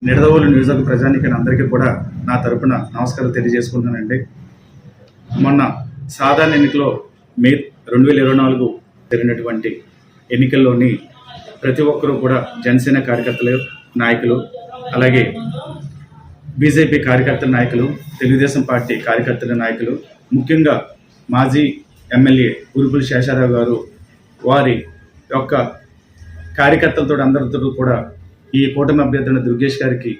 నిడదవోలు నియోజకవర్గ ప్రజానీకాన్ని అందరికీ కూడా నా తరపున నమస్కారాలు తెలియజేసుకుంటున్నానండి. మొన్న సాధారణ ఎన్నికలో మే 2024 జరిగినటువంటి ఎన్నికల్లోని ప్రతి ఒక్కరూ కూడా జనసేన కార్యకర్తలు, నాయకులు, అలాగే బీజేపీ కార్యకర్తల నాయకులు, తెలుగుదేశం పార్టీ కార్యకర్తల నాయకులు, ముఖ్యంగా మాజీ ఎమ్మెల్యే గురుపుల శేషారావు గారు వారి యొక్క కార్యకర్తలతో అందరితో కూడా ఈ కూటమి అభ్యర్థి దుర్గేష్ గారికి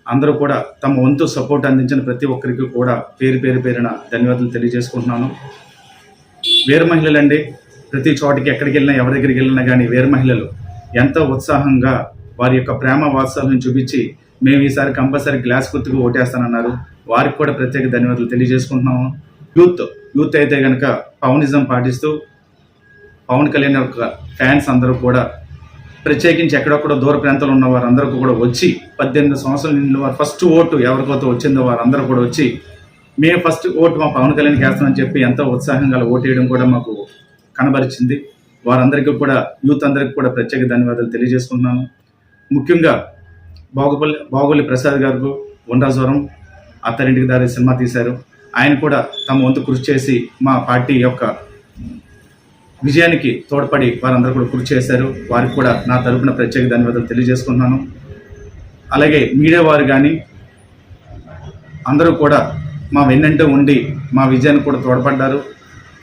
అందరూ కూడా తమ వంతు సపోర్ట్ అందించిన ప్రతి ఒక్కరికి కూడా పేరున ధన్యవాదాలు తెలియజేసుకుంటున్నాను. వీర మహిళలండి, ప్రతి చోటికి ఎక్కడికి వెళ్ళినా ఎవరి దగ్గరికి వెళ్ళినా కానీ వీర మహిళలు ఎంతో ఉత్సాహంగా వారి యొక్క ప్రేమ వాత్సల్యం చూపించి మేము ఈసారి కంపల్సరీ గ్లాస్ గుర్తుకు ఓటేస్తానన్నారు. వారికి కూడా ప్రత్యేక ధన్యవాదాలు తెలియజేసుకుంటున్నాము. యూత్ అయితే కనుక పవనిజం పాటిస్తూ పవన్ కళ్యాణ్ యొక్క ఫ్యాన్స్ అందరూ కూడా ప్రత్యేకించి ఎక్కడొక్కడో దూర ప్రాంతాల్లో ఉన్న వారందరూ కూడా వచ్చి 18 సంవత్సరాలు నిండిన వారు ఫస్ట్ ఓటు ఎవరికైతే వచ్చిందో వారందరూ కూడా వచ్చి మేము ఫస్ట్ ఓటు మా పవన్ కళ్యాణ్కి వేస్తామని చెప్పి ఎంతో ఉత్సాహంగా ఓటు వేయడం కూడా మాకు కనబరిచింది. వారందరికీ కూడా యూత్ అందరికీ కూడా ప్రత్యేక ధన్యవాదాలు తెలియజేసుకుంటున్నాను. ముఖ్యంగా బాగుపల్లి ప్రసాద్ గారు ఉండ్రాజవరం అత్తారింటికి దారి సినిమా తీశారు. ఆయన కూడా తమ వంతు కృషి చేసి మా పార్టీ యొక్క విజయానికి తోడ్పడి వారందరూ కూడా కృషి చేశారు. వారికి కూడా నా తరపున ప్రత్యేక ధన్యవాదాలు తెలియజేసుకుంటున్నాను. అలాగే మీడియా వారు కానీ అందరూ కూడా మా వెన్నంటే ఉండి మా విజయానికి కూడా తోడ్పడ్డారు.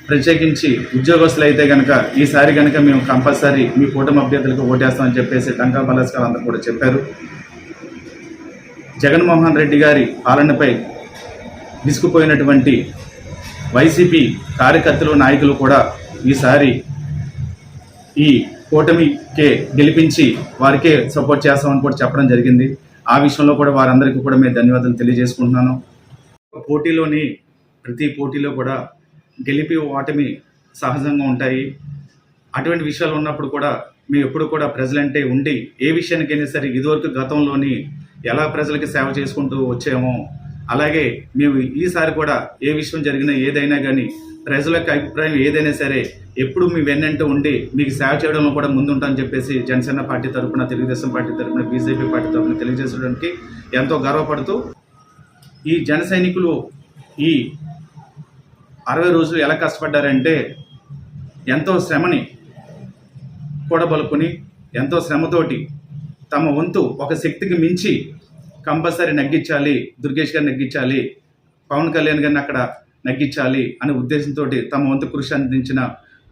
ప్రత్యేకించి ఉద్యోగస్తులు అయితే కనుక ఈసారి కనుక మేము కంపల్సరీ మీ కూటమి అభ్యర్థులకు ఓటేస్తామని చెప్పేసి టంకా బలాస్కాలు అందరూ కూడా చెప్పారు. జగన్మోహన్ రెడ్డి గారి పాలనపై విసుకుపోయినటువంటి వైసీపీ కార్యకర్తలు, నాయకులు కూడా ఈసారి ఈ కూటమికే గెలిపించి వారికే సపోర్ట్ చేస్తామని కూడా చెప్పడం జరిగింది. ఆ విషయంలో కూడా వారందరికీ కూడా మేము ధన్యవాదాలు తెలియజేసుకుంటున్నాను. ప్రతి పోటీలో కూడా గెలిపి ఓటమి సహజంగా ఉంటాయి. అటువంటి విషయాలు ఉన్నప్పుడు కూడా మేము ఎప్పుడు కూడా ప్రజలంటే ఉండి ఏ విషయానికైనా సరే ఇదివరకు గతంలోని ఎలా ప్రజలకి సేవ చేసుకుంటూ వచ్చామో అలాగే మేము ఈసారి కూడా ఏ విషయం జరిగినా ఏదైనా కానీ ప్రజలకు అభిప్రాయం ఏదైనా సరే ఎప్పుడు మీ వెన్నంటూ ఉండి మీకు సేవ చేయడంలో కూడా ముందుంటామని చెప్పేసి జనసేన పార్టీ తరఫున, తెలుగుదేశం పార్టీ తరఫున, బీజేపీ పార్టీ తరఫున తెలియజేసడానికి ఎంతో గర్వపడుతూ ఈ జన సైనికులు ఈ 60 రోజులు ఎలా కష్టపడ్డారంటే ఎంతో శ్రమని కూడబలుకుని ఎంతో శ్రమతోటి తమ వంతు ఒక శక్తికి మించి కంపల్సరీ నెగ్గించాలి, దుర్గేష్ గారిని నెగ్గించాలి, పవన్ కళ్యాణ్ గారిని అక్కడ నెగ్గించాలి అనే ఉద్దేశంతో తమ వంతు కృషి అందించిన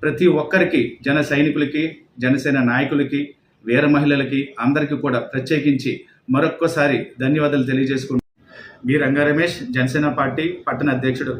ప్రతి ఒక్కరికి, జన సైనికులకి, జనసేన నాయకులకి, వీర మహిళలకి అందరికీ కూడా ప్రత్యేకించి మరొక్కసారి ధన్యవాదాలు తెలియజేసుకుంటున్నాను. మీ రంగా రమేష్, జనసేన పార్టీ పట్టణ అధ్యక్షుడు.